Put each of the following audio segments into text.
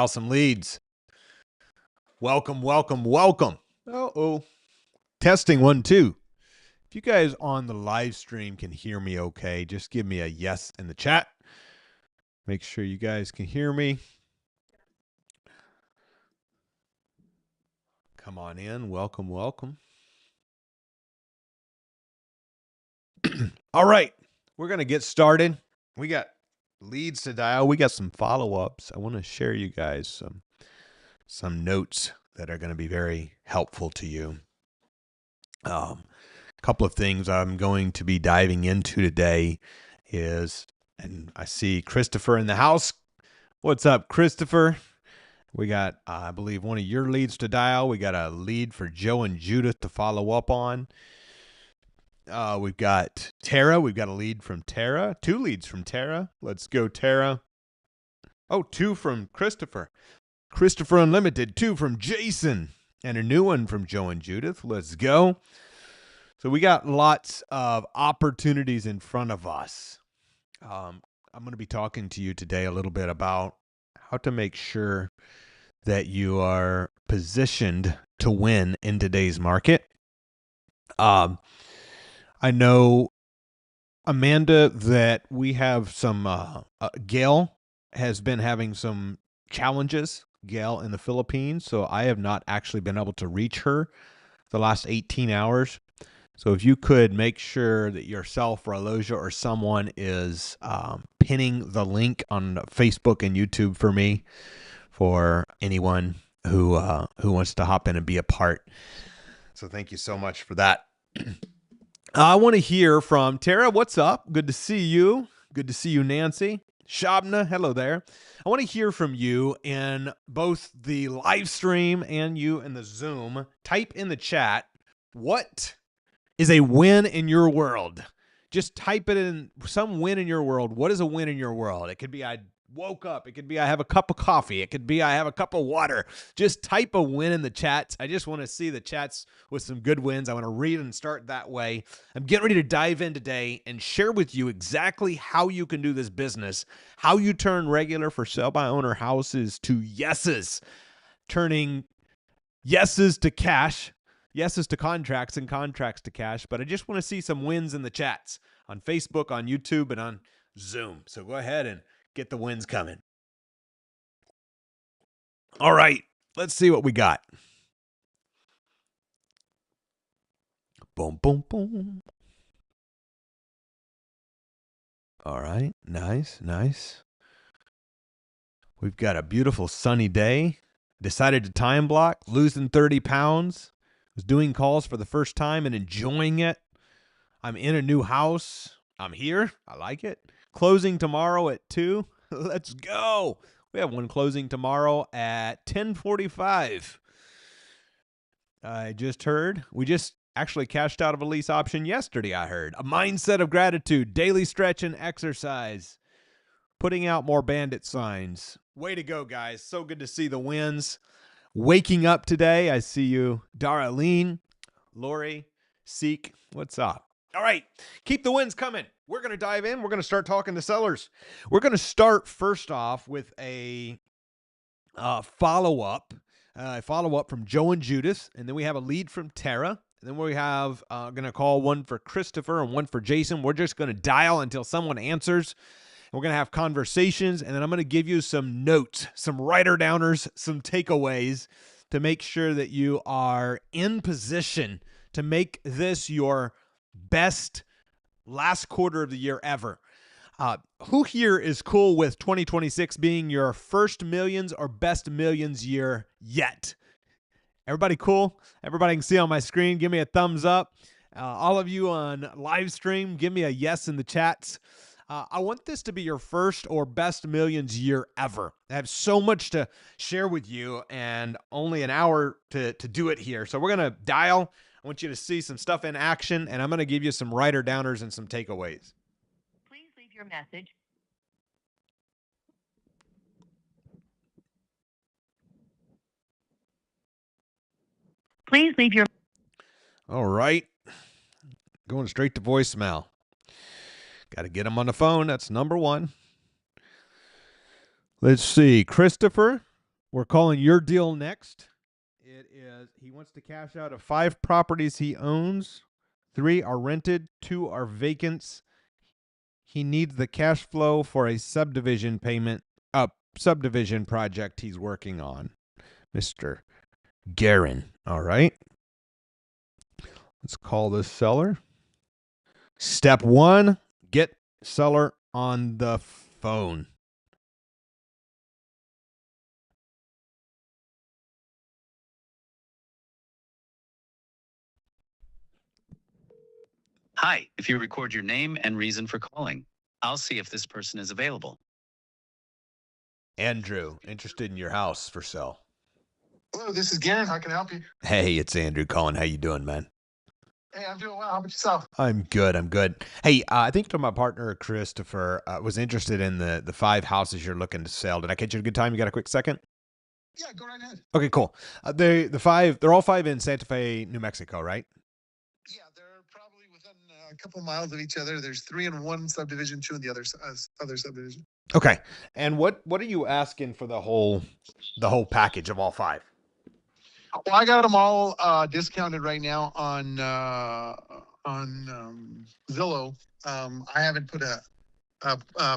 Some leads. Welcome, welcome, welcome. Uh-oh. Testing 1, 2. If you guys on the live stream can hear me okay, just give me a yes in the chat. Make sure you guys can hear me. Come on in. Welcome, welcome. All right. We're going to get started. We got leads to dial. We got some follow-ups. I want to share you guys some notes that are going to be very helpful to you. Couple of things I'm going to be diving into today is, and I see Christopher in the house. What's up, Christopher? We got, I believe, one of your leads to dial. We got a lead for Joe and Judith to follow up on. We've got Tara. We've got a lead from Tara. 2 leads from Tara. Let's go, Tara. Oh, 2 from Christopher. Christopher Unlimited. 2 from Jason. And a new one from Joe and Judith. Let's go. So we got lots of opportunities in front of us. I'm going to be talking to you today a little bit about how to make sure that you are positioned to win in today's market. I know, Amanda, that we have some, Gail has been having some challenges, Gail in the Philippines, so I have not actually been able to reach her the last 18 hours. So if you could make sure that yourself or Aloja or someone is pinning the link on Facebook and YouTube for me, for anyone who wants to hop in and be a part. So thank you so much for that. I want to hear from Tara. What's up? Good to see you. Good to see you, Nancy. Shabna, hello there. I want to hear from you in both the live stream and you in the Zoom. Type in the chat, what is a win in your world? Just type it in, some win in your world. What is a win in your world? It could be I woke up. It could be I have a cup of coffee. It could be I have a cup of water. Just type a win in the chats. I just want to see the chats with some good wins. I want to read and start that way. I'm getting ready to dive in today and share with you exactly how you can do this business, how you turn regular for sale by owner houses to yeses, turning yeses to cash, yeses to contracts, and contracts to cash. But I just want to see some wins in the chats on Facebook, on YouTube, and on Zoom. So go ahead and get the wins coming. All right, let's see what we got. Boom, boom, boom. All right, nice, nice. We've got a beautiful sunny day. Decided to time block, losing 30 pounds. Was doing calls for the first time and enjoying it. I'm in a new house. I'm here. I like it. Closing tomorrow at 2. Let's go. We have one closing tomorrow at 10:45. I just heard. We just actually cashed out of a lease option yesterday, I heard. A mindset of gratitude, daily stretch and exercise. Putting out more bandit signs. Way to go, guys. So good to see the wins. Waking up today. I see you, Darlene, Lori, Seek. What's up? All right. Keep the wins coming. We're going to dive in. We're going to start talking to sellers. We're going to start first off with a follow-up from Joe and Judith, and then we have a lead from Tara, and then we have going to call one for Christopher and one for Jason. We're just going to dial until someone answers. We're going to have conversations, and then I'm going to give you some notes, some writer-downers, some takeaways to make sure that you are in position to make this your best last quarter of the year ever. Who here is cool with 2026 being your first millions or best millions year yet? Everybody cool? Everybody can see on my screen. Give me a thumbs up. All of you on live stream, give me a yes in the chats. I want this to be your first or best millions year ever. I have so much to share with you and only an hour to do it here. So we're going to dial. I want you to see some stuff in action, and I'm going to give you some writer-downers and some takeaways. Please leave your message. Please leave your... All right. Going straight to voicemail. Got to get them on the phone. That's number one. Let's see. Christopher, We're calling your deal next. It is, he wants to cash out of 5 properties he owns. 3 are rented, 2 are vacants. He needs the cash flow for a subdivision subdivision project he's working on. Mr. Guerin. All right. Let's call this seller. Step 1, get seller on the phone. Hi, if you record your name and reason for calling, I'll see if this person is available. Andrew, interested in your house for sale. Hello, this is Garen. How can I help you? Hey, it's Andrew calling. How you doing, man? Hey, I'm doing well. How about yourself? I'm good. Hey, I think my partner Christopher was interested in the 5 houses you're looking to sell. Did I catch you at a good time? You got a quick second? Yeah, go right ahead. Okay, cool. They're all 5 in Santa Fe, New Mexico, right? Yeah, they're probably within a couple miles of each other. There's 3 in one subdivision, 2 in the other subdivision. Okay. And what are you asking for the whole package of all 5? Well, I got them all discounted right now on Zillow. I haven't put a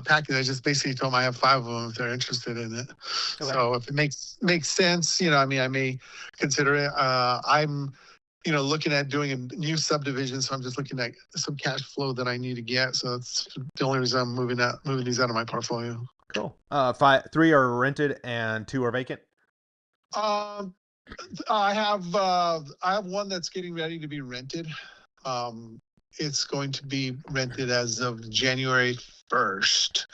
package. I just basically told them I have 5 of them if they're interested in it. Okay. So if it makes sense, I mean, I may consider it. I'm looking at doing a new subdivision, so I'm just looking at some cash flow that I need to get. So that's the only reason I'm moving these out of my portfolio. Cool. 3 are rented and 2 are vacant. I have one that's getting ready to be rented. It's going to be rented as of January 1st.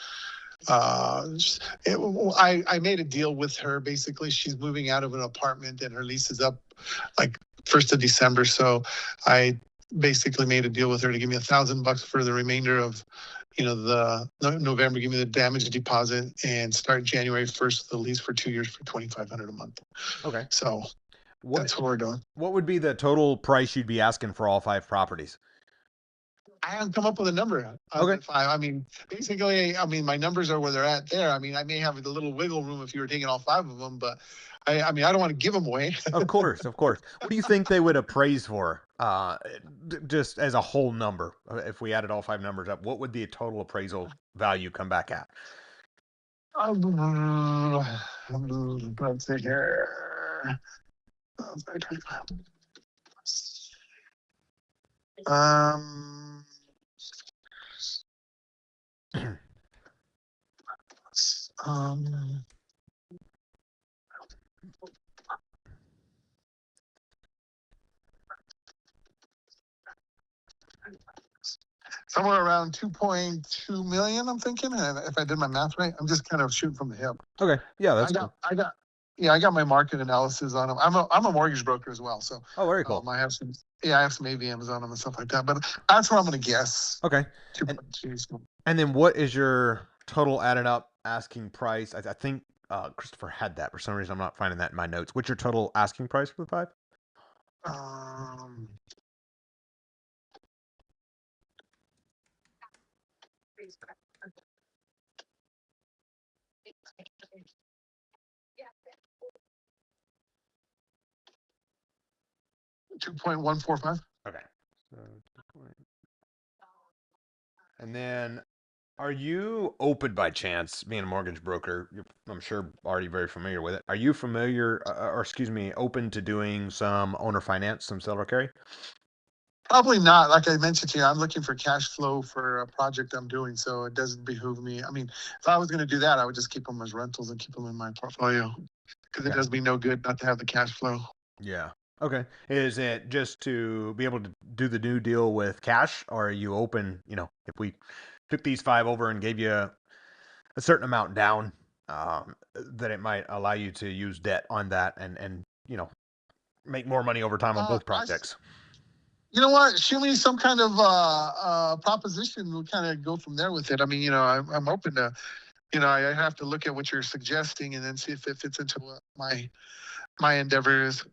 I made a deal with her. Basically, she's moving out of an apartment and her lease is up like 1st of December. So I basically made a deal with her to give me $1,000 for the remainder of, the November, give me the damage deposit and start January 1st the lease for 2 years for $2,500 a month. Okay. So that's what we're doing. What would be the total price you'd be asking for all 5 properties? I haven't come up with a number. Okay. 5. I mean, basically, my numbers are where they're at there. I mean, I may have a little wiggle room if you were taking all 5 of them, but I don't want to give them away. Of course. What do you think they would appraise for? Just as a whole number, if we added all 5 numbers up, what would the total appraisal value come back at? Let's see here. Somewhere around 2.2 million, I'm thinking. And if I did my math right, I'm just kind of shooting from the hip. Okay. Yeah, that's cool. I got my market analysis on them. I'm a mortgage broker as well, so Oh, very cool. I have some AVMs on them and stuff like that. But that's what I'm going to guess. Okay. 2.2. And then what is your total added up asking price? I think Christopher had that. For some reason, I'm not finding that in my notes. What's your total asking price for the 5? Um, $2.145. Okay. And then, are you open by chance, being a mortgage broker? I'm sure already very familiar with it. Are you open to doing some owner finance, some seller carry? Probably not. Like I mentioned to you, I'm looking for cash flow for a project I'm doing, so it doesn't behoove me. I mean, if I was going to do that, I would just keep them as rentals and keep them in my portfolio because it does me no good not to have the cash flow. Yeah. Okay. Is it just to be able to do the new deal with cash, or are you open, if we took these 5 over and gave you a certain amount down, that it might allow you to use debt on that and make more money over time on both projects? You know what? Shoot me some kind of proposition. We'll kind of go from there with it. I mean, I'm open to, I have to look at what you're suggesting and then see if it fits into what my endeavors.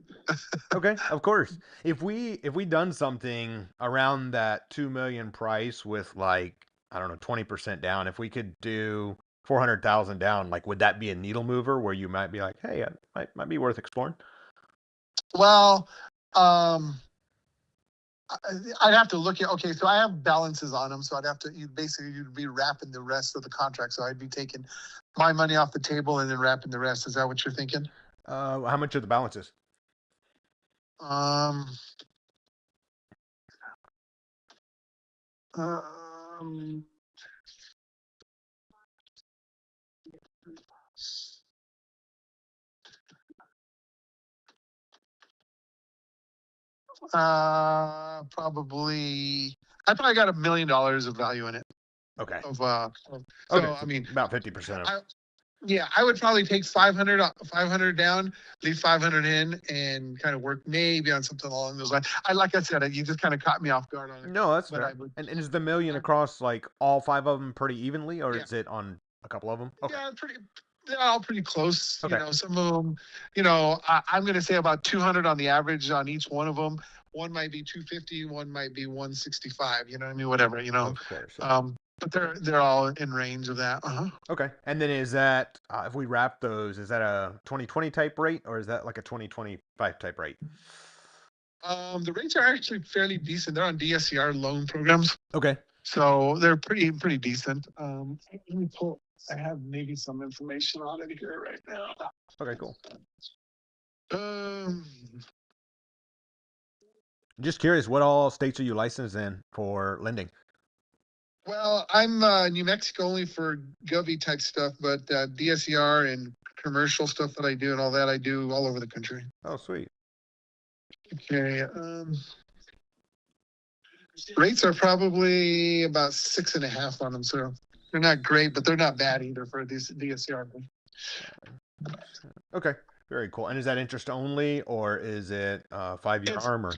Okay, of course. If we done something around that 2 million price with, like, I don't know, 20% down, if we could do 400,000 down, like, would that be a needle mover where you might be like, hey, it might be worth exploring? Well, um, I'd have to look at, okay, so I have balances on them. So I'd have to, you'd be wrapping the rest of the contract. So I'd be taking my money off the table and then wrapping the rest. Is that what you're thinking? How much are the balances? Um, um, probably, I probably got $1 million of value in it. Okay. So Okay. I mean, About 50% of. yeah, I would probably take 500 down, leave 500 in, and kind of work maybe on something along those lines. Like I said, you just kind of caught me off guard on it. No, that's But fair. I would, And is the million across like all 5 of them pretty evenly, or Yeah. is it on a couple of them? Okay. yeah, they're all pretty close. Okay. You know, some of them, I'm going to say about 200 on the average on each one of them. One might be 250, one might be 165. You know what I mean? Whatever. Of course. Yeah. But they're all in range of that. Okay. And then is that if we wrap those, is that a 2020 type rate, or is that like a 2025 type rate? The rates are actually fairly decent. They're on DSCR loan programs. Okay. So they're pretty decent. Let me pull. I have maybe some information on it here right now. Okay, cool. Um, Just curious, what all states are you licensed in for lending? well, I'm New Mexico only for Govy type stuff, but DSCR and commercial stuff that I do and all that I do all over the country. Oh, sweet. Okay. Rates are probably about 6.5 on them, so they're not great, but they're not bad either for this DSCR. Okay. Very cool. And is that interest only, or is it 5-year arm? Or?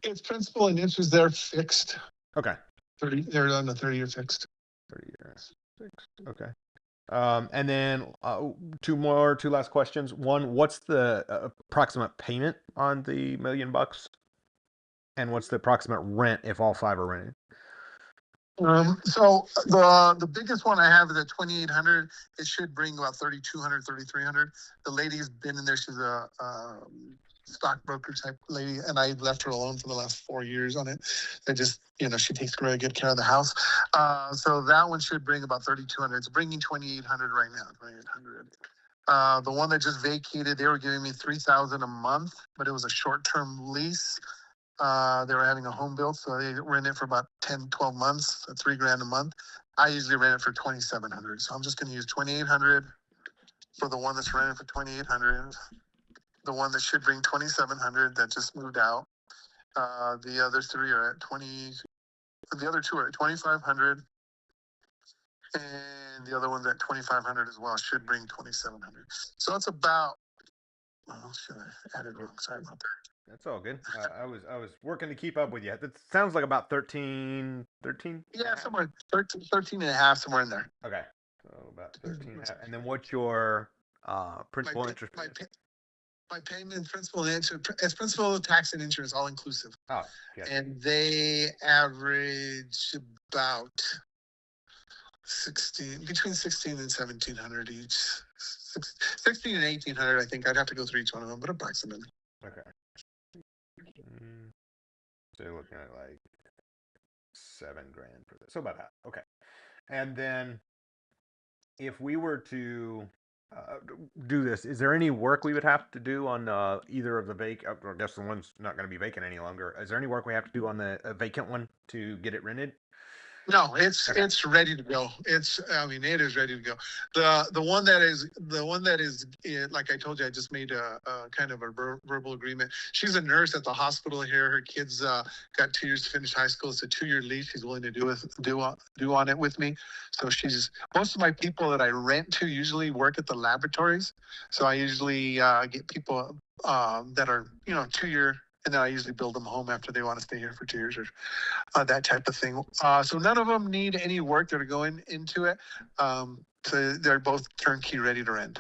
It's principal and interest. They're fixed. Okay. They're on the 30-year fixed. 30 years. Fixed. Okay. And then two last questions. One, what's the approximate payment on the $1 million? And what's the approximate rent if all 5 are rented? So the biggest one I have is at 2,800. It should bring about 3,200, 3,300. The lady's been in there. She's a stockbroker type lady, and I left her alone for the last 4 years on it. They just, she takes really good care of the house. So that one should bring about 3,200. It's bringing 2,800 right now. 2,800. The one that just vacated, they were giving me $3,000 a month, but it was a short-term lease. They were having a home built, so they were in it for about 10, 12 months, $3,000 a month. I usually rent it for 2,700. So I'm just going to use 2,800 for the one that's rented for 2,800. The one that should bring 2,700 that just moved out. The other 3 are at 20. The other 2 are at 2,500. And the other one's at 2,500 as well. Should bring 2,700. So it's about, should I add it wrong? Sorry about that. That's all good. I was working to keep up with you. That sounds like about 13. Yeah, somewhere 13 and a half, somewhere in there. Okay. So about 13 and a half. And then what's your principal interest? My payment, principal and interest, it's principal, tax, and insurance, all inclusive. Oh, yeah. And they average about between 16 and 1,700 each. 16 and 1,800, I think. I'd have to go through each one of them, but approximately. Okay. So you're looking at like $7,000 for this. So about half. Okay. And then if we were to do this, is there any work we would have to do on either of the vacant? I guess the one's not going to be vacant any longer. Is there any work we have to do on the vacant one to get it rented? No, it's ready to go. It is ready to go. The one that is like I told you, I just made a kind of a verbal agreement. She's a nurse at the hospital here. Her kids got 2 years to finish high school. It's a 2-year lease. She's willing to do on it with me. So most of my people that I rent to usually work at the laboratories. So I usually get people that are 2-year. And then I usually build them home after they want to stay here for 2 years or that type of thing. So none of them need any work that are going into it. So they're both turnkey ready to rent.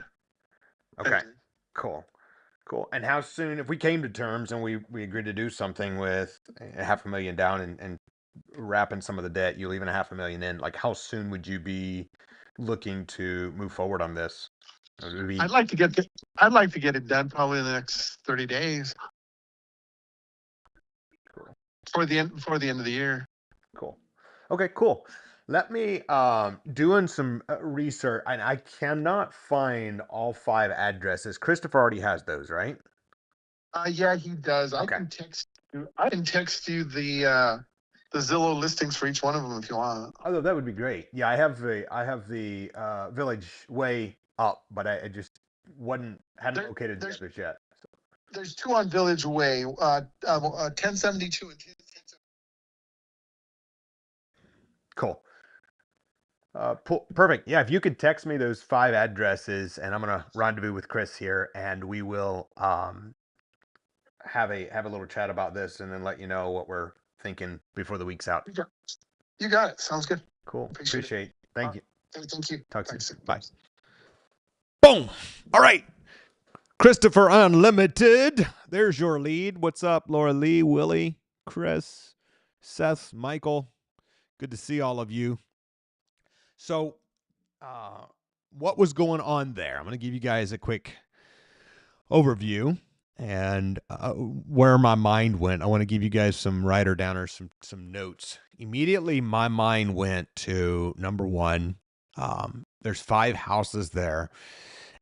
Okay, cool. And how soon, if we came to terms and we agreed to do something with $500,000 down and wrapping some of the debt, you leaving $500,000 in, like how soon would you be looking to move forward on this? Would it be- I'd like to get it done probably in the next 30 days Cool. for the end of the year. Cool. Okay, cool. Let me doing some research, and I cannot find all 5 addresses. Christopher already has those, right? Yeah, he does. Okay. I can text you the Zillow listings for each one of them if you want. Although that would be great. Yeah, I have the Village Way up, but I just hadn't located the others yet. There's 2 on Village Way, 1072 and 10. Cool. Perfect. Yeah, if you could text me those 5 addresses, and I'm gonna rendezvous with Chris here, and we will have a little chat about this, and then let you know what we're thinking before the week's out. You got it. Sounds good. Cool. Appreciate. Thank you. Thank you. Talk soon. Thanks. Bye. Boom. All right. Christopher Unlimited. There's your lead. What's up, Laura Lee, Willie, Chris, Seth, Michael? Good to see all of you. So, what was going on there? I'm going to give you guys a quick overview and where my mind went. I want to give you guys some writer-downers, some notes. Immediately, my mind went to number 1. There's 5 houses there,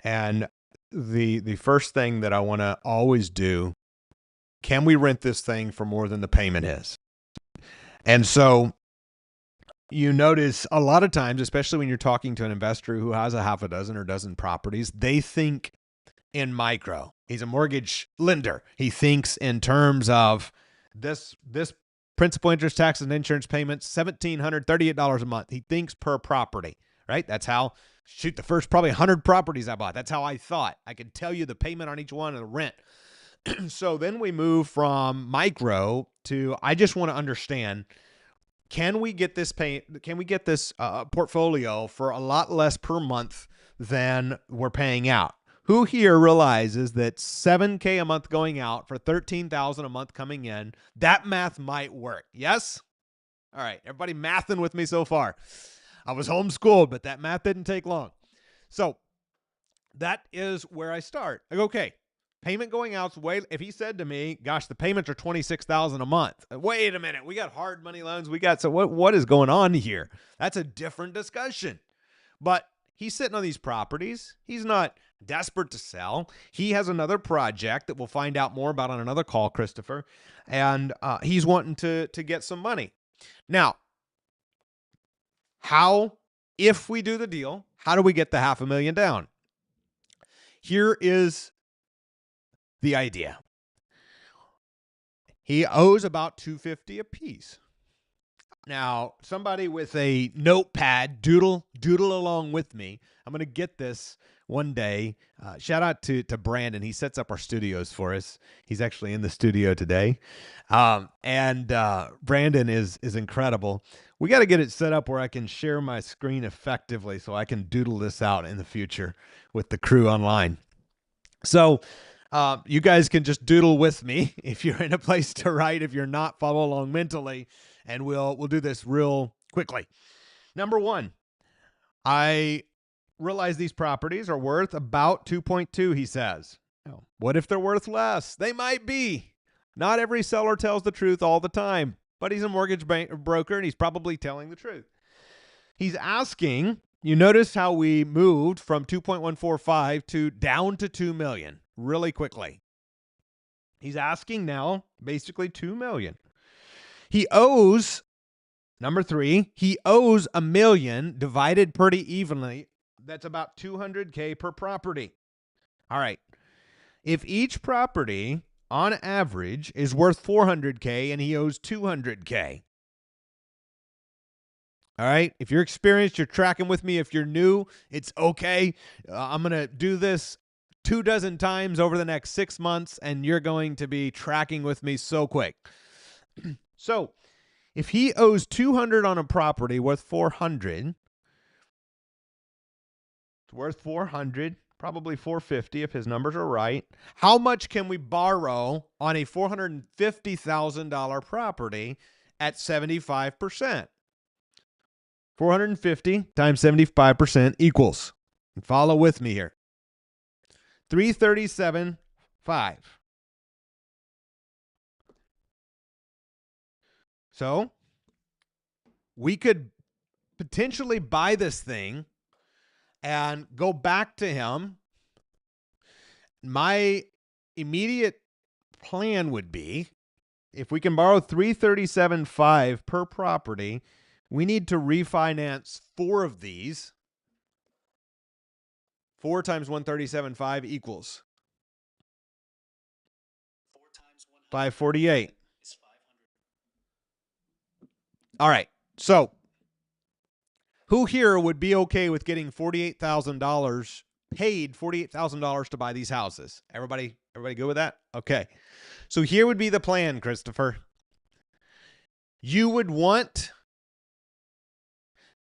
and the first thing that I want to always do, can we rent this thing for more than the payment is? And so you notice a lot of times, especially when you're talking to an investor who has a half a dozen or dozen properties, they think in micro. He's a mortgage lender. He thinks in terms of this principal, interest, taxes, and insurance payments, $1,738 a month. He thinks per property, right? That's how, the first probably 100 properties I bought. That's how I thought. I could tell you the payment on each one and the rent. So then we move from micro to, I just want to understand, can we get this portfolio for a lot less per month than we're paying out? Who here realizes that $7,000 a month going out for $13,000 a month coming in, that math might work? Yes? All right, everybody mathing with me so far. I was homeschooled, but that math didn't take long. So that is where I start. I go, okay, payment going out's if he said to me, gosh, the payments are $26,000 a month. Wait a minute, we got hard money loans. So what is going on here? That's a different discussion. But he's sitting on these properties. He's not desperate to sell. He has another project that we'll find out more about on another call, Christopher. And he's wanting to get some money. Now, if we do the deal, how do we get the $500,000 down? Here is the idea. He owes about $250 a piece. Now, somebody with a notepad, doodle along with me. I'm going to get this one day. Shout out to Brandon. He sets up our studios for us. He's actually in the studio today. And Brandon is incredible. We got to get it set up where I can share my screen effectively so I can doodle this out in the future with the crew online. So you guys can just doodle with me if you're in a place to write. If you're not, follow along mentally. And we'll do this real quickly. Number 1, I realize these properties are worth about 2.2, he says. What if they're worth less? They might be. Not every seller tells the truth all the time, but he's a mortgage broker and he's probably telling the truth. He's asking, you notice how we moved from 2.145 down to 2 million really quickly. He's asking now basically 2 million. He owes, number 3, he owes $1 million divided pretty evenly. That's about $200K per property. All right. If each property on average is worth $400K and he owes $200K. All right. If you're experienced, you're tracking with me. If you're new, it's okay. I'm going to do this 24 times over the next 6 months, and you're going to be tracking with me so quick. So if he owes $200 on a property worth $400, it's worth $400, probably $450 if his numbers are right. How much can we borrow on a $450,000 property at 75%. 450 times 75% equals, and follow with me here, 337.5. So we could potentially buy this thing and go back to him. My immediate plan would be, if we can borrow 337.5 per property, we need to refinance 4 of these. 4 times 137.5 equals 548. All right. So who here would be okay with getting $48,000 paid, $48,000 to buy these houses? Everybody good with that? Okay. So here would be the plan, Christopher. You would want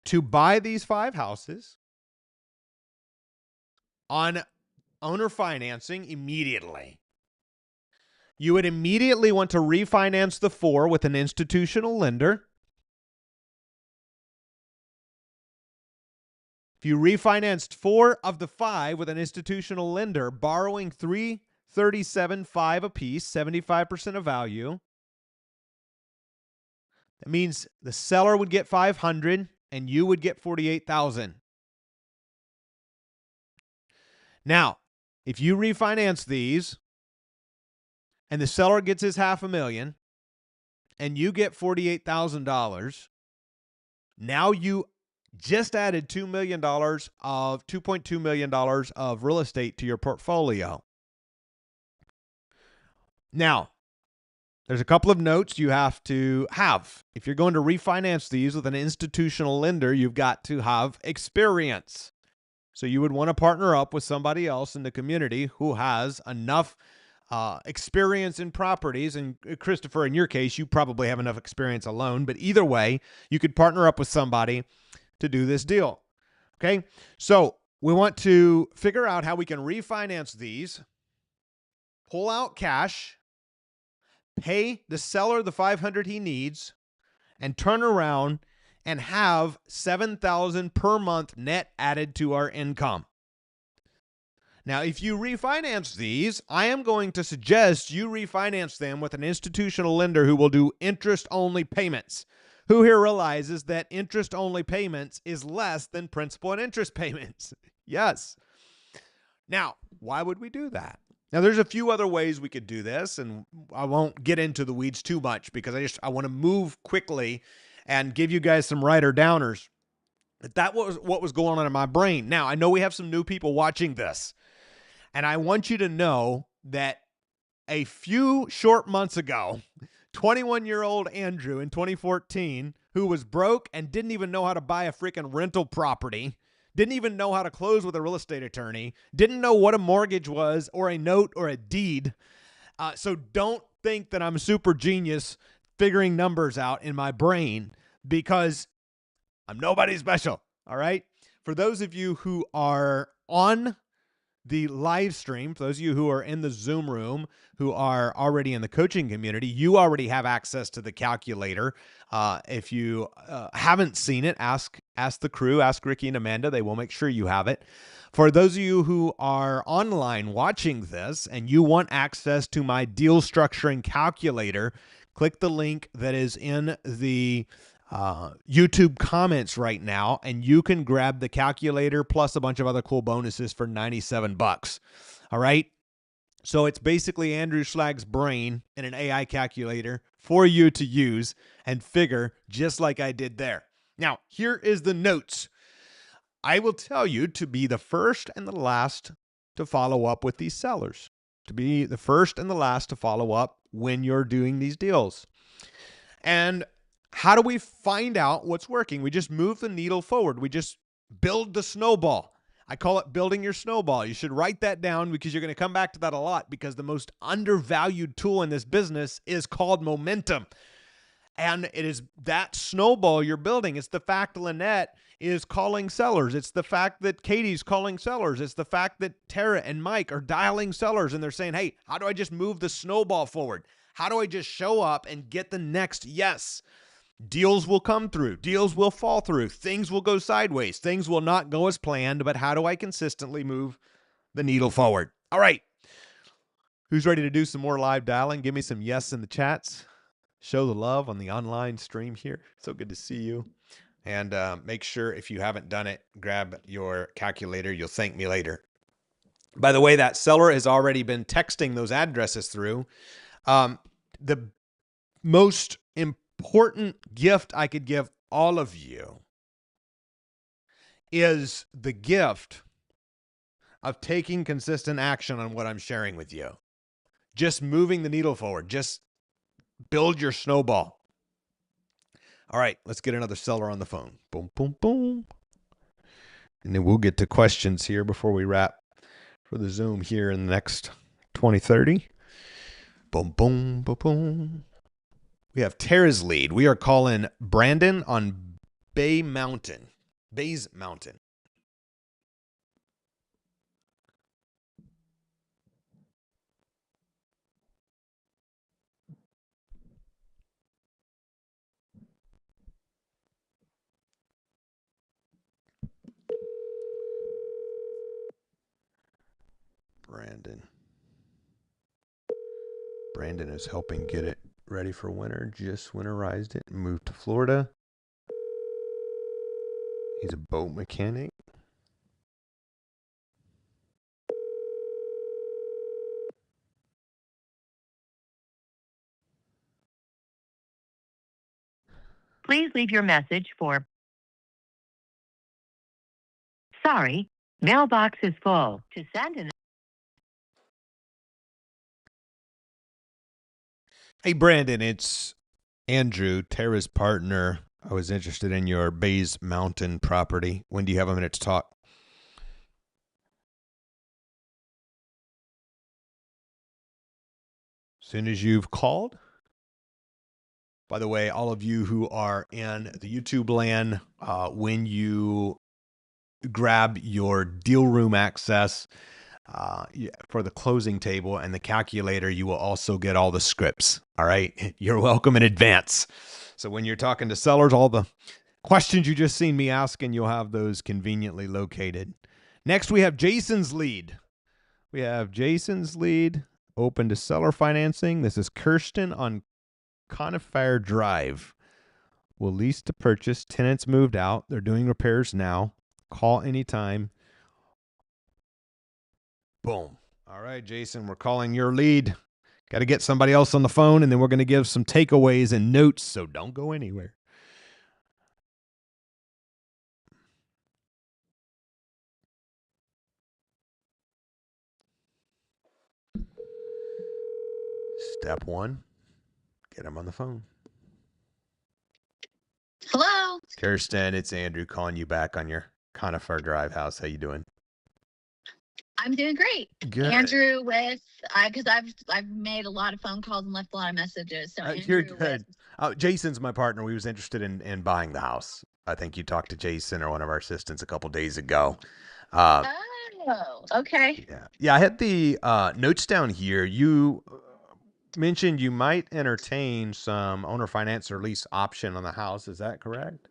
to buy these 5 houses on owner financing immediately. You would immediately want to refinance the 4 with an institutional lender. If you refinanced 4 of the 5 with an institutional lender, borrowing $337.5 apiece, 75% of value, that means the seller would get $500 and you would get $48,000. Now, if you refinance these and the seller gets his $500,000 and you get $48,000, now you just added $2 million of $2.2 million of real estate to your portfolio. Now, there's a couple of notes you have to have. If you're going to refinance these with an institutional lender, you've got to have experience. So you would want to partner up with somebody else in the community who has enough experience in properties. And Christopher, in your case, you probably have enough experience alone. But either way, you could partner up with somebody to do this deal. Okay, so we want to figure out how we can refinance these, pull out cash, pay the seller the $500 he needs, and turn around and have $7,000 per month net added to our income. Now, if you refinance these, I am going to suggest you refinance them with an institutional lender who will do interest-only payments. Who here realizes that interest-only payments is less than principal and interest payments? Yes. Now, why would we do that? Now, there's a few other ways we could do this, and I won't get into the weeds too much because I want to move quickly and give you guys some writer downers. But that was what was going on in my brain. Now, I know we have some new people watching this, and I want you to know that a few short months ago, 21-year-old Andrew in 2014, who was broke and didn't even know how to buy a freaking rental property, didn't even know how to close with a real estate attorney, didn't know what a mortgage was or a note or a deed. So don't think that I'm a super genius figuring numbers out in my brain, because I'm nobody special, all right? For those of you who are on the live stream, for those of you who are in the Zoom room, who are already in the coaching community, you already have access to the calculator. If you haven't seen it, ask the crew, ask Ricky and Amanda. They will make sure you have it. For those of you who are online watching this and you want access to my deal structuring calculator, click the link that is in the YouTube comments right now, and you can grab the calculator plus a bunch of other cool bonuses for $97. All right. So it's basically Andrew Schlag's brain in an AI calculator for you to use and figure just like I did there. Now, here is the notes. I will tell you to be the first and the last to follow up with these sellers, to be the first and the last to follow up when you're doing these deals. And how do we find out what's working? We just move the needle forward. We just build the snowball. I call it building your snowball. You should write that down because you're going to come back to that a lot, because the most undervalued tool in this business is called momentum. And it is that snowball you're building. It's the fact Lynette is calling sellers. It's the fact that Katie's calling sellers. It's the fact that Tara and Mike are dialing sellers and they're saying, hey, how do I just move the snowball forward? How do I just show up and get the next yes? Deals will come through. Deals will fall through. Things will go sideways. Things will not go as planned, but how do I consistently move the needle forward? All right. Who's ready to do some more live dialing? Give me some yes in the chats. Show the love on the online stream here. So good to see you. And make sure if you haven't done it, grab your calculator. You'll thank me later. By the way, that seller has already been texting those addresses through. The most important gift I could give all of you is the gift of taking consistent action on what I'm sharing with you. Just moving the needle forward. Just build your snowball. All right, let's get another seller on the phone. Boom, boom, boom. And then we'll get to questions here before we wrap for the Zoom here in the next 20, 30. Boom, boom, boom, boom. We have Tara's lead. We are calling Brandon on Bays Mountain. Brandon is helping get it ready for winter. Just winterized it and moved to Florida. He's a boat mechanic. Please leave your message for. Sorry, mailbox is full. To send an. Hey, Brandon, it's Andrew, Tara's partner. I was interested in your Bays Mountain property. When do you have a minute to talk? Soon as you've called. By the way, all of you who are in the YouTube land, when you grab your deal room access for the closing table and the calculator, you will also get all the scripts. All right. You're welcome in advance. So when you're talking to sellers, all the questions you just seen me asking, you'll have those conveniently located. Next, we have Jason's lead. Open to seller financing. This is Kirsten on Conifer Drive. Will lease to purchase. Tenants moved out. They're doing repairs now. Call anytime. Boom. All right, Jason, we're calling your lead. Got to get somebody else on the phone, and then we're going to give some takeaways and notes, so don't go anywhere. Step one, get him on the phone. Hello. Kirsten, it's Andrew calling you back on your Conifer Drive house. How you doing? I'm doing great. Good. Andrew with, because I've made a lot of phone calls and left a lot of messages. So you're good. Jason's my partner. We was interested in buying the house. I think you talked to Jason or one of our assistants a couple days ago. Okay. Yeah. I had the notes down here. You mentioned you might entertain some owner finance or lease option on the house. Is that correct?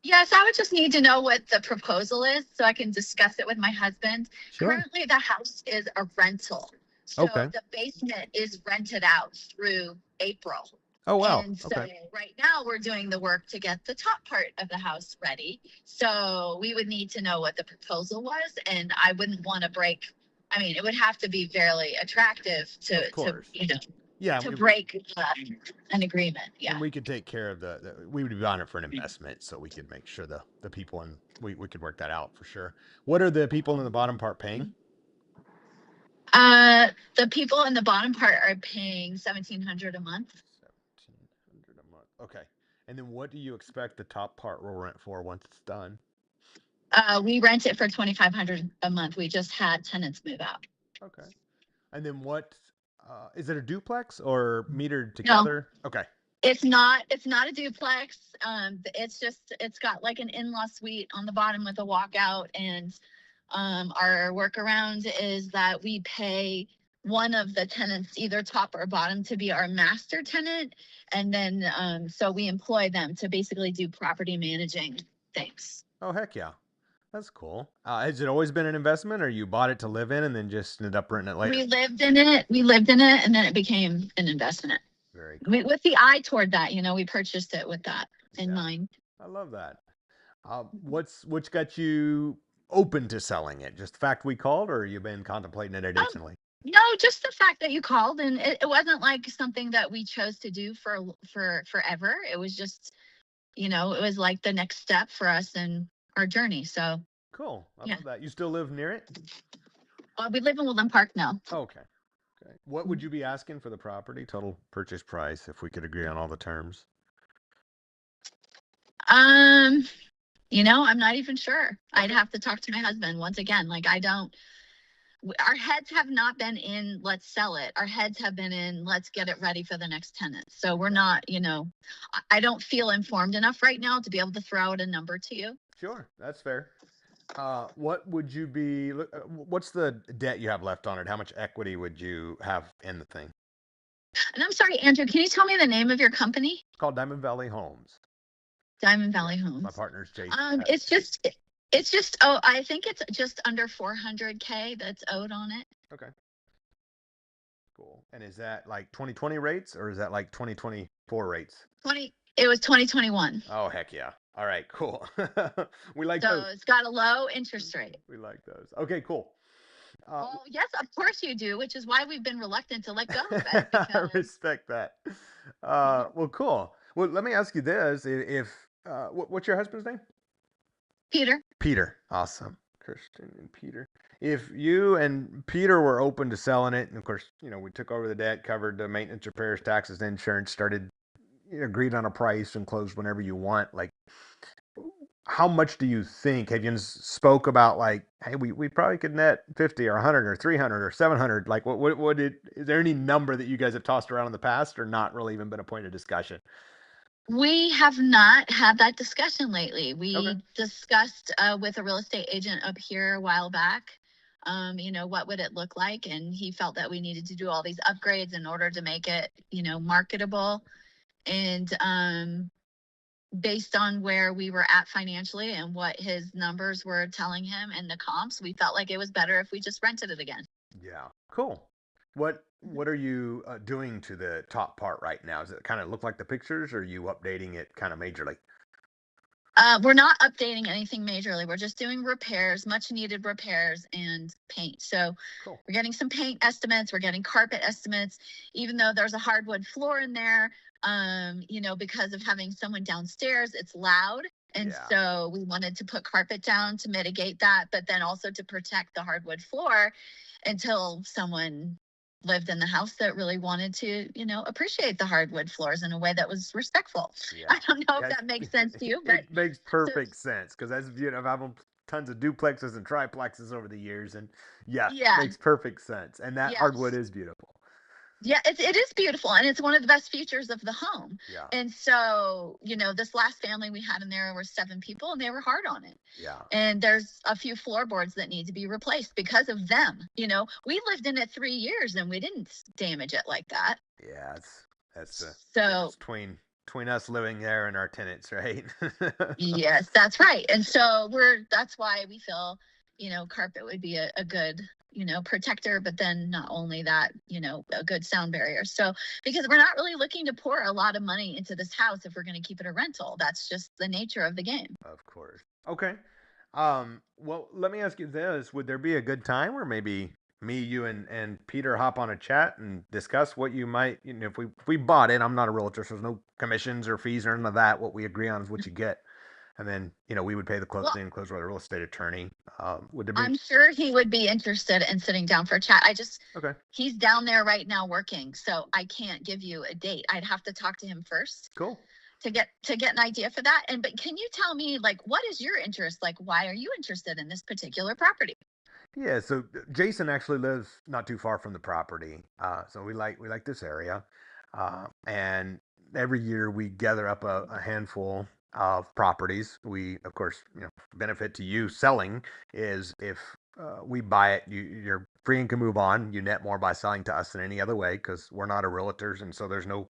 Yes, I would just need to know what the proposal is so I can discuss it with my husband. Sure. Currently, the house is a rental. So Okay. the basement is rented out through April. Oh, wow. And so Okay. right now we're doing the work to get the top part of the house ready. So we would need to know what the proposal was, and I wouldn't want to break. I mean, it would have to be fairly attractive to break an agreement. Yeah. And we could take care of we would be on it for an investment, so we could make sure the people, and we could work that out for sure. What are the people in the bottom part paying? The people in the bottom part are paying $1,700 a month. $1,700 a month. Okay. And then what do you expect the top part will rent for once it's done? We rent it for $2,500 a month. We just had tenants move out. Okay. And then what? Is it a duplex or metered together? No. Okay. It's not a duplex. It's got like an in-law suite on the bottom with a walkout, and our workaround is that we pay one of the tenants, either top or bottom, to be our master tenant. And then, so we employ them to basically do property managing things. Oh, heck yeah. That's cool. Has it always been an investment, or you bought it to live in and then just ended up renting it later? We lived in it, and then it became an investment. Very cool. With the eye toward that, we purchased it with that in Yeah. mind. I love that. What's got you open to selling it? Just the fact we called, or you've been contemplating it additionally? No, just the fact that you called, and it wasn't like something that we chose to do for forever. It was just, it was like the next step for us in our journey. So Cool. I Yeah. love that. You still live near it? we live in Woodland Park now. Okay. Okay. What would you be asking for the property? Total purchase price, if we could agree on all the terms. I'm not even sure. I'd have to talk to my husband once again. Like, our heads have not been in, let's sell it. Our heads have been in, let's get it ready for the next tenant. So we're not, I don't feel informed enough right now to be able to throw out a number to you. Sure, that's fair. What would you be? What's the debt you have left on it? How much equity would you have in the thing? And I'm sorry, Andrew, can you tell me the name of your company? It's called Diamond Valley Homes. Diamond Valley Homes. My partner's Jason. It's just, I think it's just under 400K that's owed on it. Okay. Cool. And is that like 2020 rates, or is that like 2024 rates? It was 2021. Oh, heck yeah. All right, cool. We like So those. it's got a low interest rate. We like those. Okay, cool. Well, yes, of course you do, which is why we've been reluctant to let go of it. I Because respect that. Well, cool. Well, let me ask you this: if what's your husband's name? Peter, Peter. Awesome. Christian and Peter. If you and Peter were open to selling it, and of course, we took over the debt, covered the maintenance, repairs, taxes, insurance, started, agreed on a price and closed whenever you want. Like, how much do you think? Have you spoke about, like, hey, we probably could net 50 or 100 or 300 or 700? Like, is there any number that you guys have tossed around in the past, or not really even been a point of discussion? we have not had that discussion lately. We Okay. discussed with a real estate agent up here a while back. What would it look like? And he felt that we needed to do all these upgrades in order to make it, marketable. And based on where we were at financially and what his numbers were telling him and the comps, we felt like it was better if we just rented it again. Yeah. Cool. What are you doing to the top part right now? Does it kind of look like the pictures, or are you updating it kind of majorly? We're not updating anything majorly. We're just doing repairs, much needed repairs, and paint. So Cool. we're getting some paint estimates. We're getting carpet estimates, even though there's a hardwood floor in there. Because of having someone downstairs, it's loud. And Yeah. so we wanted to put carpet down to mitigate that, but then also to protect the hardwood floor until someone lived in the house that really wanted to, appreciate the hardwood floors in a way that was respectful. Yeah. I don't know if Yeah, that makes sense to you, but It makes perfect sense, because as I've owned tons of duplexes and triplexes over the years, and Yeah. it makes perfect sense. And that Yes. hardwood is beautiful. yeah, it is beautiful, and it's one of the best features of the home. Yeah. And so, this last family we had in there were 7 people, and they were hard on it. Yeah. And there's a few floorboards that need to be replaced because of them. We lived in it 3 years and we didn't damage it like that. Yeah. That's So it's between us living there and our tenants, right? yes, that's right. And so that's why we feel, carpet would be a good, protector, but then not only that, a good sound barrier. So, because we're not really looking to pour a lot of money into this house if we're going to keep it a rental. That's just the nature of the game. Of course. Okay. Well, let me ask you this. Would there be a good time where maybe me, you, and Peter hop on a chat and discuss what you might, if we bought it? I'm not a realtor, so there's no commissions or fees or none of that. What we agree on is what you get. And then, we would pay the closing and close with a real estate attorney. Would there be? I'm sure he would be interested in sitting down for a chat. Okay. He's down there right now working, so I can't give you a date. I'd have to talk to him first Cool. to get an idea for that. But can you tell me, like, what is your interest? Like, why are you interested in this particular property? Yeah, so Jason actually lives not too far from the property. So we like this area. And every year we gather up a handful of properties. We, of course, benefit to you selling is if we buy it, you're free and can move on. You net more by selling to us than any other way because we're not a realtors, and so there's no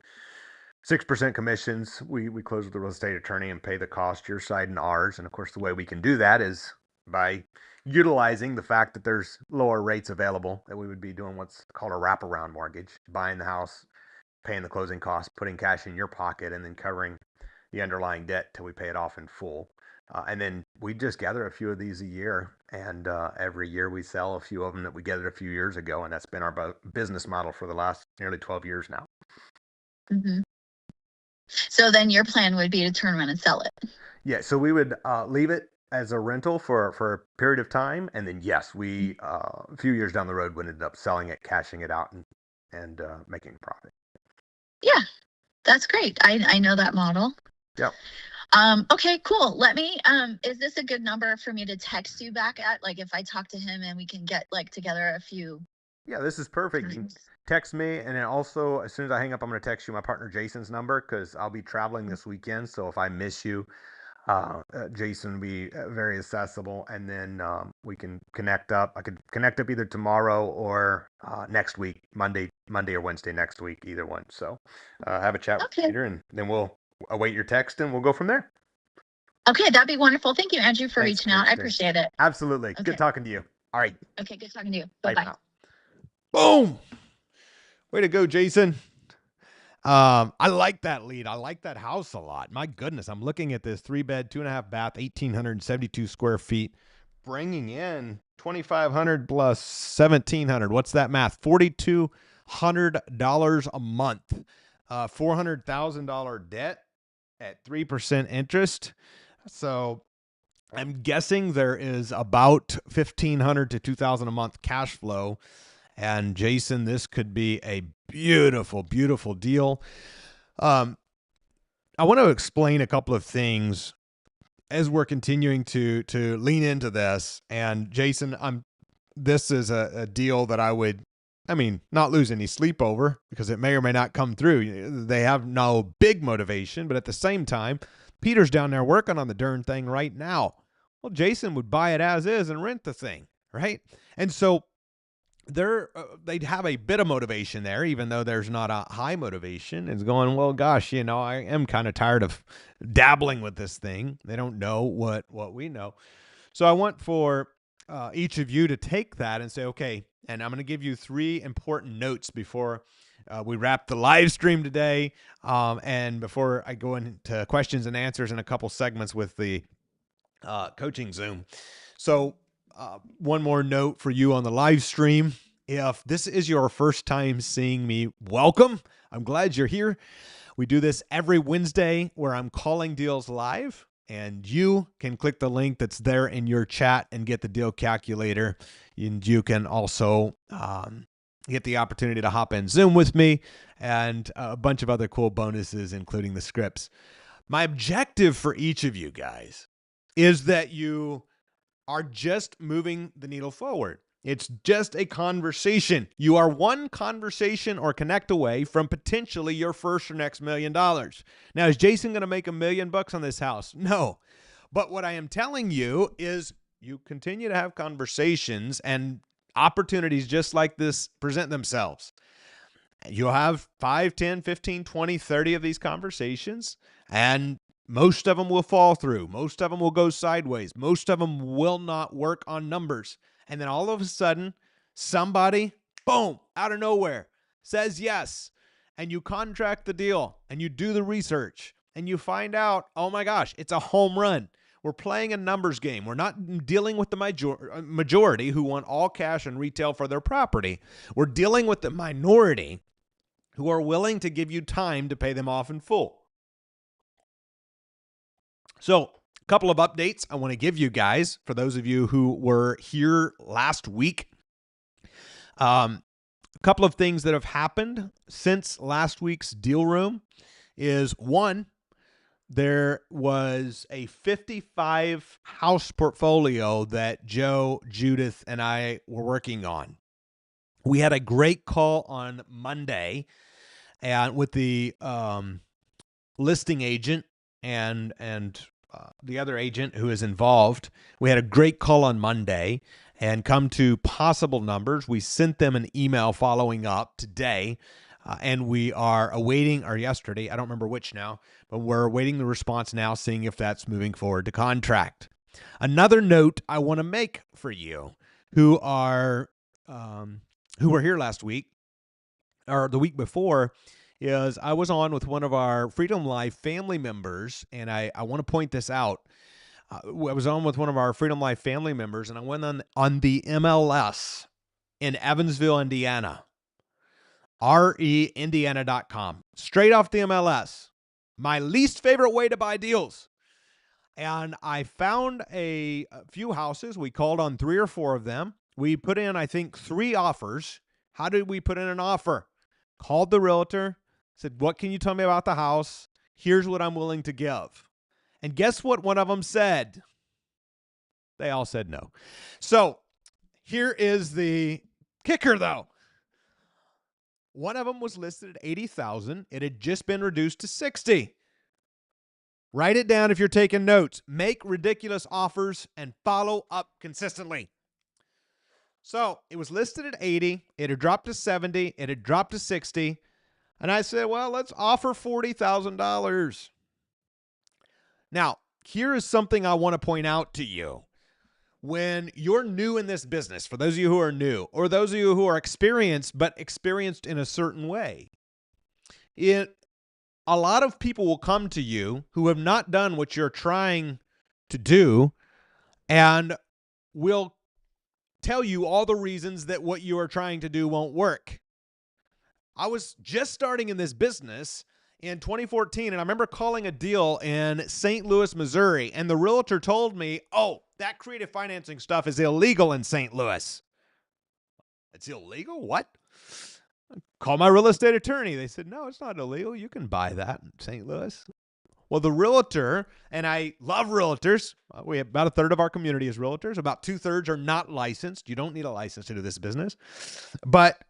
6% commissions. We close with the real estate attorney and pay the cost, your side and ours. And of course, the way we can do that is by utilizing the fact that there's lower rates available, that we would be doing what's called a wraparound mortgage, buying the house, paying the closing costs, putting cash in your pocket, and then covering the underlying debt till we pay it off in full. And then we just gather a few of these a year, and every year we sell a few of them that we gathered a few years ago, and that's been our business model for the last nearly 12 years now. Mm-hmm. So then your plan would be to turn around and sell it. Yeah, so we would leave it as a rental for a period of time, and then yes, we a few years down the road would end up selling it, cashing it out, and making a profit. Yeah, that's great. I know that model. Yep. Okay, cool. Let me, is this a good number for me to text you back at? Like if I talk to him and we can get like together a few. Yeah, this is perfect. You can text me, and then also as soon as I hang up, I'm going to text you my partner Jason's number because I'll be traveling this weekend. So if I miss you, Jason will be very accessible, and then we can connect up. I could connect up either tomorrow or next week, Monday or Wednesday next week, either one. So have a chat with Peter, and then we'll await your text, and we'll go from there. Okay, that'd be wonderful. Thank you, Andrew, for Thanks, reaching out. I Kristen. appreciate it. Absolutely. Okay. Good talking to you. All right. Okay, good talking to you. Bye Bye-bye. for now. Boom. Way to go, Jason. I like that lead. I like that house a lot. My goodness, I'm looking at this 3-bed, 2.5 bath, 1,872 square feet, bringing in 2,500 plus 1,700. What's that math? $4,200 a month. $400,000 debt at 3% interest. So I'm guessing there is about $1,500 to $2,000 a month cash flow. And Jason, this could be a beautiful, beautiful deal. I want to explain a couple of things as we're continuing to lean into this. And Jason, this is a deal that I would, not lose any sleep over because it may or may not come through. They have no big motivation, but at the same time, Peter's down there working on the darn thing right now. Well, Jason would buy it as is and rent the thing, right? And so they'd have a bit of motivation there, even though there's not a high motivation. It's going, well, gosh, I am kind of tired of dabbling with this thing. They don't know what we know. So I want for each of you to take that and say, okay, and I'm going to give you 3 important notes before we wrap the live stream today, and before I go into questions and answers in a couple segments with the coaching Zoom. So one more note for you on the live stream. If this is your first time seeing me, welcome. I'm glad you're here. We do this every Wednesday where I'm calling deals live, and you can click the link that's there in your chat and get the deal calculator. And you can also get the opportunity to hop in Zoom with me and a bunch of other cool bonuses, including the scripts. My objective for each of you guys is that you are just moving the needle forward. It's just a conversation. You are one conversation or connect away from potentially your first or next $1 million. Now, is Jason going to make $1 million on this house? No. But what I am telling you is you continue to have conversations and opportunities just like this present themselves. You'll have 5, 10, 15, 20, 30 of these conversations, and most of them will fall through. Most of them will go sideways. Most of them will not work on numbers. And then all of a sudden, somebody, boom, out of nowhere, says yes. And you contract the deal and you do the research and you find out, oh my gosh, it's a home run. We're playing a numbers game. We're not dealing with the majority who want all cash and retail for their property. We're dealing with the minority who are willing to give you time to pay them off in full. So a couple of updates I want to give you guys for those of you who were here last week. A couple of things that have happened since last week's deal room is, one, there was a 55 house portfolio that Joe, Judith, and I were working on. We had a great call on Monday and with the listing agent and the other agent who is involved. We had a great call on Monday, and come to possible numbers. We sent them an email following up today, and we are awaiting, or yesterday, I don't remember which now, but we're awaiting the response now, seeing if that's moving forward to contract. Another note I want to make for you who were here last week or the week before is I was on with one of our Freedom Life family members, and I want to point this out. I was on with one of our Freedom Life family members, and I went on the MLS in Evansville, Indiana, reindiana.com, straight off the MLS, my least favorite way to buy deals. And I found a few houses. We called on 3 or 4 of them. We put in, I think, 3 offers. How did we put in an offer? Called the realtor, said, what can you tell me about the house? Here's what I'm willing to give. And guess what one of them said? They all said no. So here is the kicker, though. One of them was listed at $80,000. It had just been reduced to $60,000. Write it down if you're taking notes. Make ridiculous offers and follow up consistently. So it was listed at $80,000. It had dropped to $70,000. It had dropped to $60,000. And I said, well, let's offer $40,000. Now, here is something I want to point out to you. When you're new in this business, for those of you who are new, or those of you who are experienced, but experienced in a certain way, a lot of people will come to you who have not done what you're trying to do and will tell you all the reasons that what you are trying to do won't work. I was just starting in this business in 2014, and I remember calling a deal in St. Louis, Missouri, and the realtor told me, oh, that creative financing stuff is illegal in St. Louis. It's illegal? What? Call my real estate attorney. They said, no, it's not illegal. You can buy that in St. Louis. Well, the realtor, and I love realtors. We have about 1/3 of our community is realtors. About 2/3 are not licensed. You don't need a license to do this business. But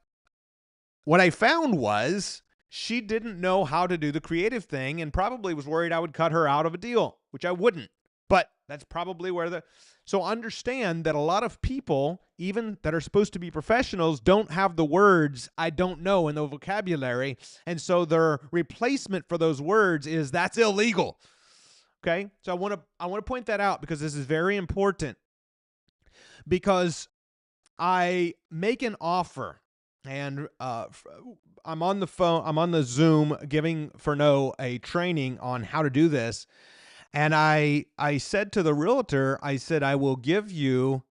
what I found was she didn't know how to do the creative thing and probably was worried I would cut her out of a deal, which I wouldn't. But that's probably where so understand that a lot of people, even that are supposed to be professionals, don't have the words I don't know in the vocabulary. And so their replacement for those words is that's illegal. Okay. So I want to point that out because this is very important, because I make an offer. And I'm on the phone, I'm on the Zoom giving Fernot a training on how to do this. And I said to the realtor, I said, I will give you,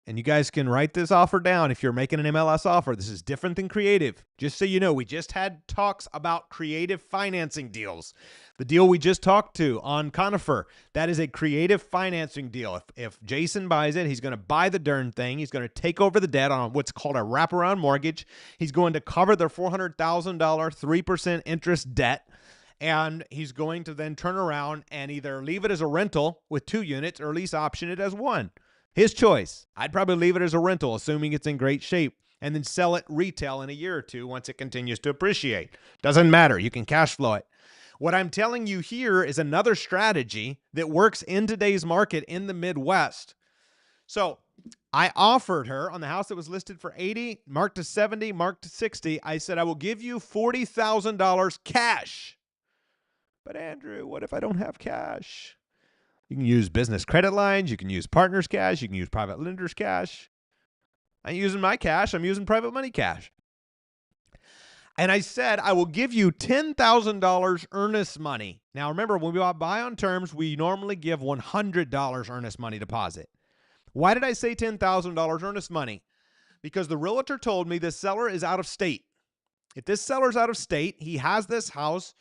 and you guys can write this offer down if you're making an MLS offer. This is different than creative. Just so you know, we just had talks about creative financing deals. The deal we just talked to on Conifer, that is a creative financing deal. If Jason buys it, he's going to buy the darn thing. He's going to take over the debt on what's called a wraparound mortgage. He's going to cover their $400,000 3% interest debt. And he's going to then turn around and either leave it as a rental with 2 units or lease option it as 1. His choice. I'd probably leave it as a rental, assuming it's in great shape, and then sell it retail in a year or 2 once it continues to appreciate. Doesn't matter. You can cash flow it. What I'm telling you here is another strategy that works in today's market in the Midwest. So I offered her on the house that was listed for $80,000, marked to $70,000, marked to $60,000. I said, I will give you $40,000 cash. But Andrew, what if I don't have cash? You can use business credit lines. You can use partners cash. You can use private lenders cash. I ain't using my cash. I'm using private money cash. And I said, I will give you $10,000 earnest money. Now, remember, when we buy on terms, we normally give $100 earnest money deposit. Why did I say $10,000 earnest money? Because the realtor told me this seller is out of state. If this seller's out of state, he has this house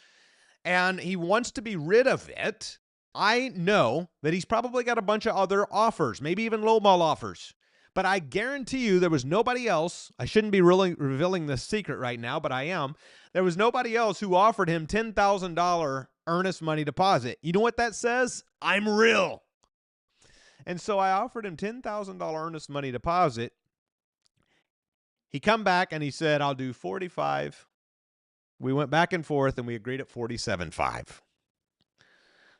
and he wants to be rid of it, I know that he's probably got a bunch of other offers, maybe even lowball offers. But I guarantee you there was nobody else. I shouldn't be really revealing this secret right now, but I am. There was nobody else who offered him $10,000 earnest money deposit. You know what that says? I'm real. And so I offered him $10,000 earnest money deposit. He come back and he said, I'll do 45. We went back and forth and we agreed at 47.5.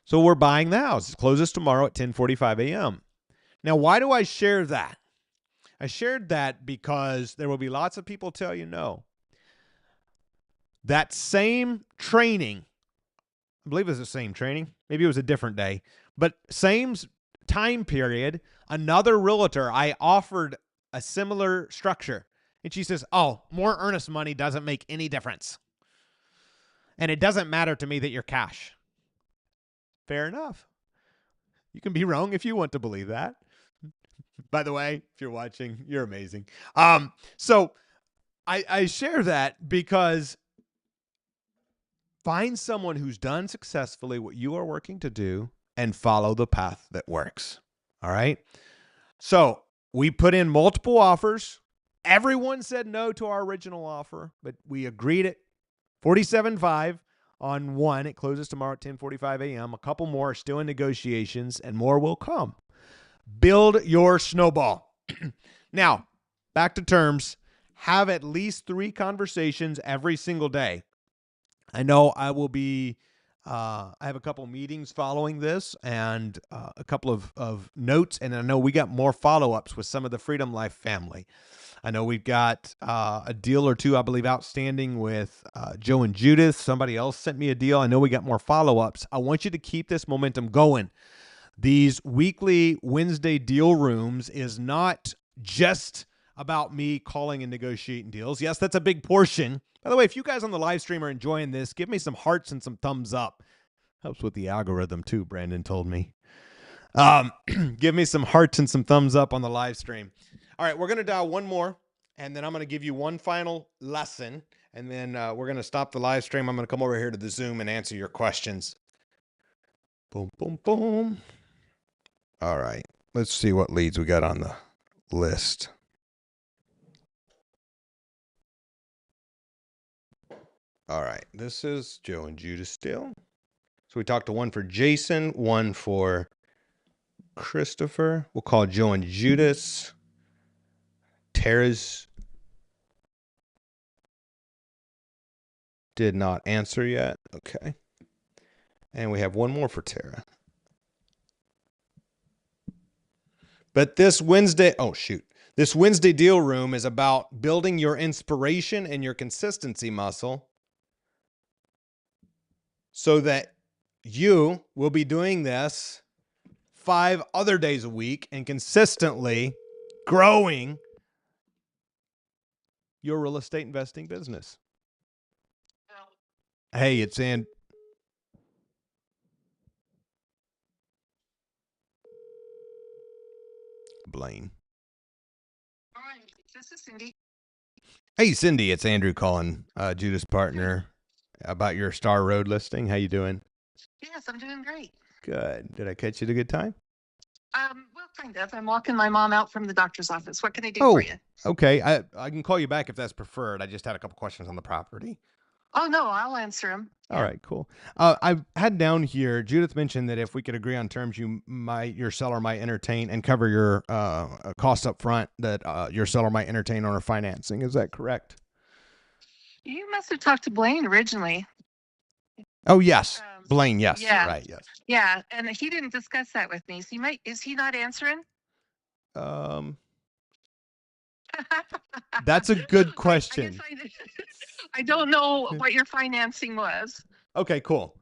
So we're buying the house. It closes tomorrow at 10:45 a.m. Now, why do I share that? I shared that because there will be lots of people tell you no. That same training, I believe it was the same training. Maybe it was a different day, but same time period, another realtor, I offered a similar structure. And she says, oh, more earnest money doesn't make any difference. And it doesn't matter to me that you're cash. Fair enough. You can be wrong if you want to believe that. By the way, if you're watching, you're amazing. So I share that because find someone who's done successfully what you are working to do and follow the path that works. All right. So we put in multiple offers. Everyone said no to our original offer, but we agreed at $47.5 on one. It closes tomorrow at 10:45 a.m. A couple more are still in negotiations and more will come. Build your snowball. Now, back to terms. Have at least 3 conversations every single day. I know I will be, I have a couple meetings following this and a couple of notes. And I know we got more follow-ups with some of the Freedom Life family. I know we've got a deal or two, I believe, outstanding with Joe and Judith. Somebody else sent me a deal. I know we got more follow-ups. I want you to keep this momentum going. These weekly Wednesday deal rooms is not just about me calling and negotiating deals. Yes, that's a big portion. By the way, if you guys on the live stream are enjoying this, give me some hearts and some thumbs up. Helps with the algorithm too, Brandon told me. Give me some hearts and some thumbs up on the live stream. All right, we're going to dial one more, and then I'm going to give you one final lesson, and then we're going to stop the live stream. I'm going to come over here to the Zoom and answer your questions. Boom, boom, boom. All right, let's see what leads we got on the list. All right, this is Joe and Judah still. So we talked to one for Jason, one for Christopher. We'll call Joe and Judas. Tara's did not answer yet. Okay. And we have one more for Tara. But this Wednesday, this Wednesday deal room is about building your inspiration and your consistency muscle so that you will be doing this 5 other days a week and consistently growing your real estate investing business. Hey, it's Blaine. All right, this is Cindy. Hey, Cindy, it's Andrew calling, Judah's partner, about your Star Road listing. How you doing? Yes, I'm doing great. Good. Did I catch you at a good time? Well, kind of. I'm walking my mom out from the doctor's office. What can I do Oh, for you? okay. I can call you back if that's preferred. I just had a couple questions on the property. Oh, no, I'll answer them. All right, cool. I had down here, Judith mentioned that if we could agree on terms, your seller might entertain and cover your costs up front, that your seller might entertain owner financing. Is that correct? You must have talked to Blaine originally. Oh, yes. Blaine, yes. yeah. You're right, yes. Yeah, and he didn't discuss that with me. So is he not answering? That's a good question. I don't know what your financing was. Okay, cool.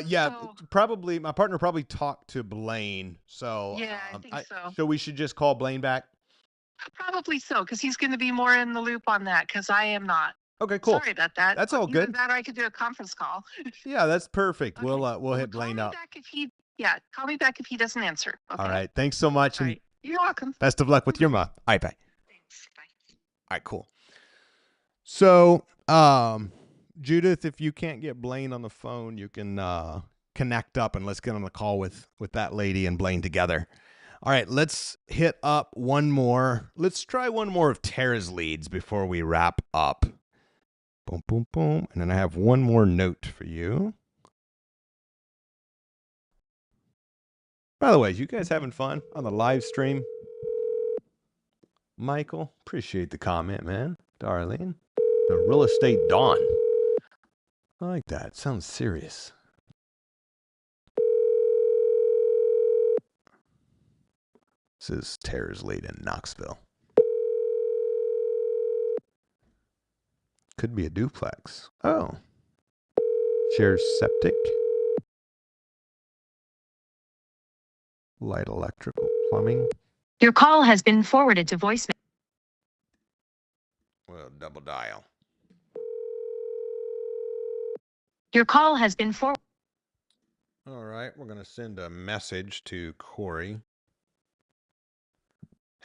Yeah, So- probably my partner probably talked to Blaine. So Yeah, I think so. So we should just call Blaine back. Probably so, because he's going to be more in the loop on that, because I am not. Okay, cool. Sorry about that. That's all Either good. that or I could do a conference call. Yeah, that's perfect. Okay. We'll hit Blaine call up. me back if he, call me back if he doesn't answer. Okay? All right. Thanks so much, All and right. You're welcome. best of luck with your mom. All right, bye. Thanks. Bye. All right, cool. So, Judith, if you can't get Blaine on the phone, you can connect up and let's get on the call with that lady and Blaine together. All right, let's hit up one more. Let's try one more of Tara's leads before we wrap up. Boom, boom, boom. And then I have one more note for you. By the way, you guys having fun on the live stream? Michael, appreciate the comment, man. Darlene, the real estate dawn. I like that. Sounds serious. This is Tara's lead in Knoxville. Could be a duplex. Oh. Shares septic. Light electrical plumbing. Your call has been forwarded to voicemail. Well, double dial. Your call has been forwarded. All right, we're going to send a message to Corey.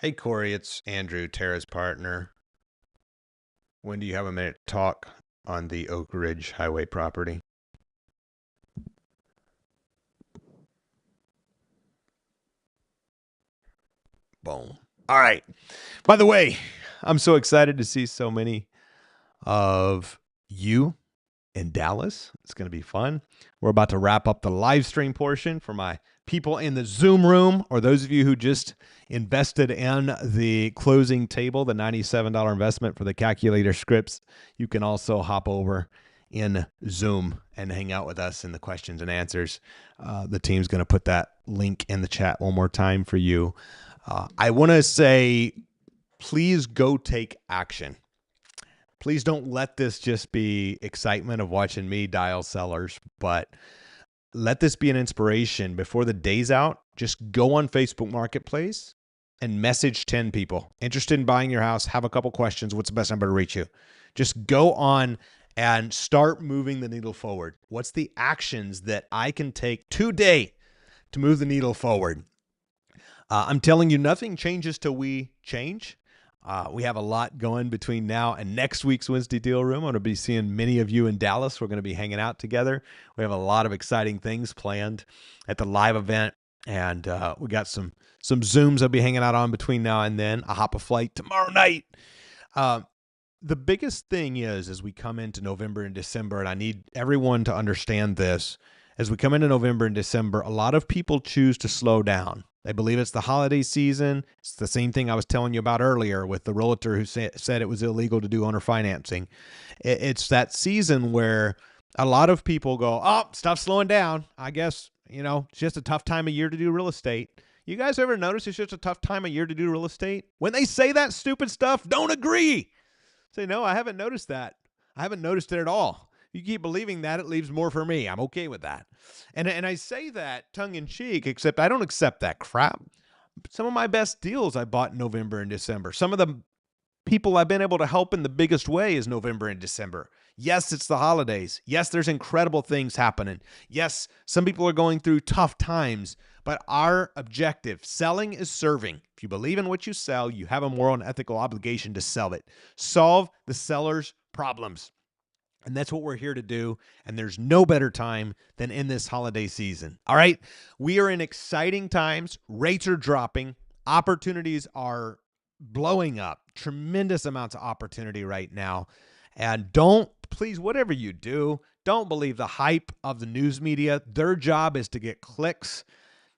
Hey, Corey, it's Andrew, Tara's partner. When do you have a minute to talk on the Oak Ridge Highway property? Boom. All right. By the way, I'm so excited to see so many of you in Dallas. It's going to be fun. We're about to wrap up the live stream portion for my people in the Zoom room, or those of you who just invested in the closing table, the $97 investment for the calculator scripts. You can also hop over in Zoom and hang out with us in the questions and answers. The team's going to put that link in the chat one more time for you. I want to say, please go take action. Please don't let this just be excitement of watching me dial sellers, but let this be an inspiration. Before the day's out, just go on Facebook Marketplace and message 10 people interested in buying your house. Have a couple questions. What's the best number to reach you? Just go on and start moving the needle forward. What's the actions that I can take today to move the needle forward? I'm telling you, nothing changes till we change. We have a lot going between now and next week's Wednesday Deal Room. I'm going to be seeing many of you in Dallas. We're going to be hanging out together. We have a lot of exciting things planned at the live event, and we got some Zooms I'll be hanging out on between now and then. I'll hop a flight tomorrow night. The biggest thing is, as we come into November and December, and I need everyone to understand this, as we come into November and December, a lot of people choose to slow down. They believe it's the holiday season. It's the same thing I was telling you about earlier with the realtor who said it was illegal to do owner financing. It's that season where a lot of people go, oh, stuff's slowing down. I guess, it's just a tough time of year to do real estate. You guys ever notice it's just a tough time of year to do real estate? When they say that stupid stuff, don't agree. Say, no, I haven't noticed that. I haven't noticed it at all. You keep believing that, it leaves more for me. I'm okay with that. And I say that tongue in cheek, except I don't accept that crap. Some of my best deals I bought in November and December. Some of the people I've been able to help in the biggest way is November and December. Yes, it's the holidays. Yes, there's incredible things happening. Yes, some people are going through tough times, but our objective, selling is serving. If you believe in what you sell, you have a moral and ethical obligation to sell it. Solve the seller's problems. And that's what we're here to do. And there's no better time than in this holiday season. All right. We are in exciting times. Rates are dropping. Opportunities are blowing up. Tremendous amounts of opportunity right now. And please, whatever you do, don't believe the hype of the news media. Their job is to get clicks.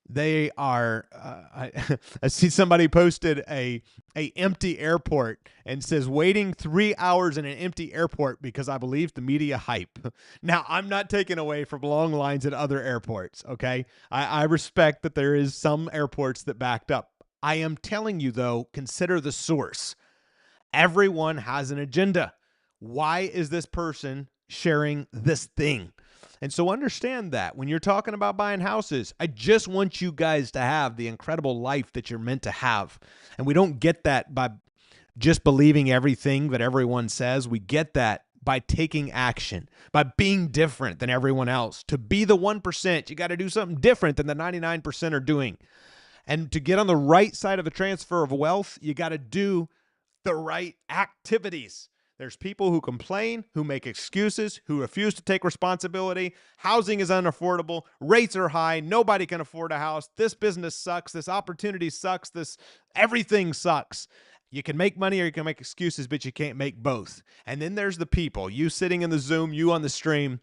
They are, I see somebody posted a empty airport and says waiting 3 hours in an empty airport because I believe the media hype. Now, I'm not taking away from long lines at other airports, okay? I respect that there is some airports that backed up. I am telling you, though, consider the source. Everyone has an agenda. Why is this person sharing this thing? And so understand that when you're talking about buying houses, I just want you guys to have the incredible life that you're meant to have. And we don't get that by just believing everything that everyone says. We get that by taking action, by being different than everyone else. To be the 1%, you got to do something different than the 99% are doing. And to get on the right side of the transfer of wealth, you got to do the right activities. There's people who complain, who make excuses, who refuse to take responsibility. Housing is unaffordable. Rates are high. Nobody can afford a house. This business sucks. This opportunity sucks. Everything sucks. You can make money or you can make excuses, but you can't make both. And then there's the people, you sitting in the Zoom, you on the stream,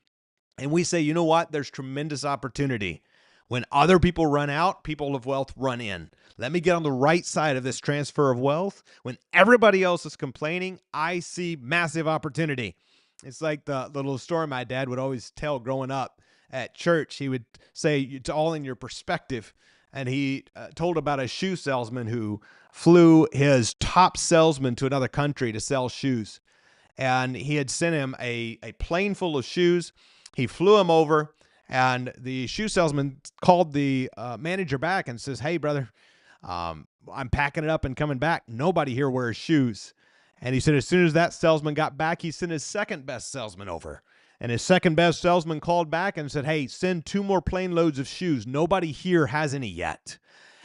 and we say, you know what? There's tremendous opportunity. When other people run out, people of wealth run in. Let me get on the right side of this transfer of wealth. When everybody else is complaining, I see massive opportunity. It's like the little story my dad would always tell growing up at church. He would say, it's all in your perspective. And he told about a shoe salesman who flew his top salesman to another country to sell shoes. and he had sent him a plane full of shoes. He flew him over, and the shoe salesman called the manager back and says, "Hey, brother, I'm packing it up and coming back. Nobody here wears shoes." And he said as soon as that salesman got back, he sent his second best salesman over. And his second best salesman called back and said, "Hey, send 2 more plane loads of shoes. Nobody here has any yet."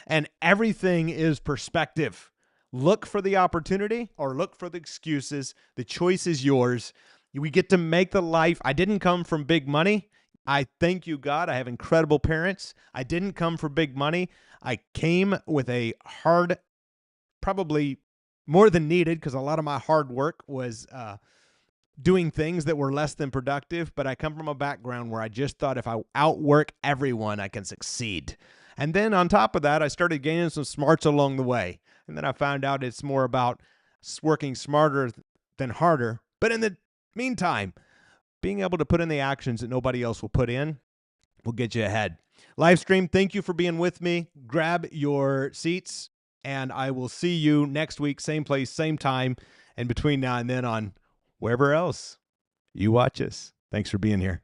And everything is perspective. Look for the opportunity or look for the excuses. The choice is yours. We get to make the life. I didn't come from big money. I thank you, God. I have incredible parents. I didn't come for big money. I came with a hard, probably more than needed, because a lot of my hard work was doing things that were less than productive. But I come from a background where I just thought if I outwork everyone, I can succeed. And then on top of that, I started gaining some smarts along the way. And then I found out it's more about working smarter than harder. But in the meantime, being able to put in the actions that nobody else will put in will get you ahead. Livestream, thank you for being with me. Grab your seats, and I will see you next week, same place, same time, and between now and then on wherever else you watch us. Thanks for being here.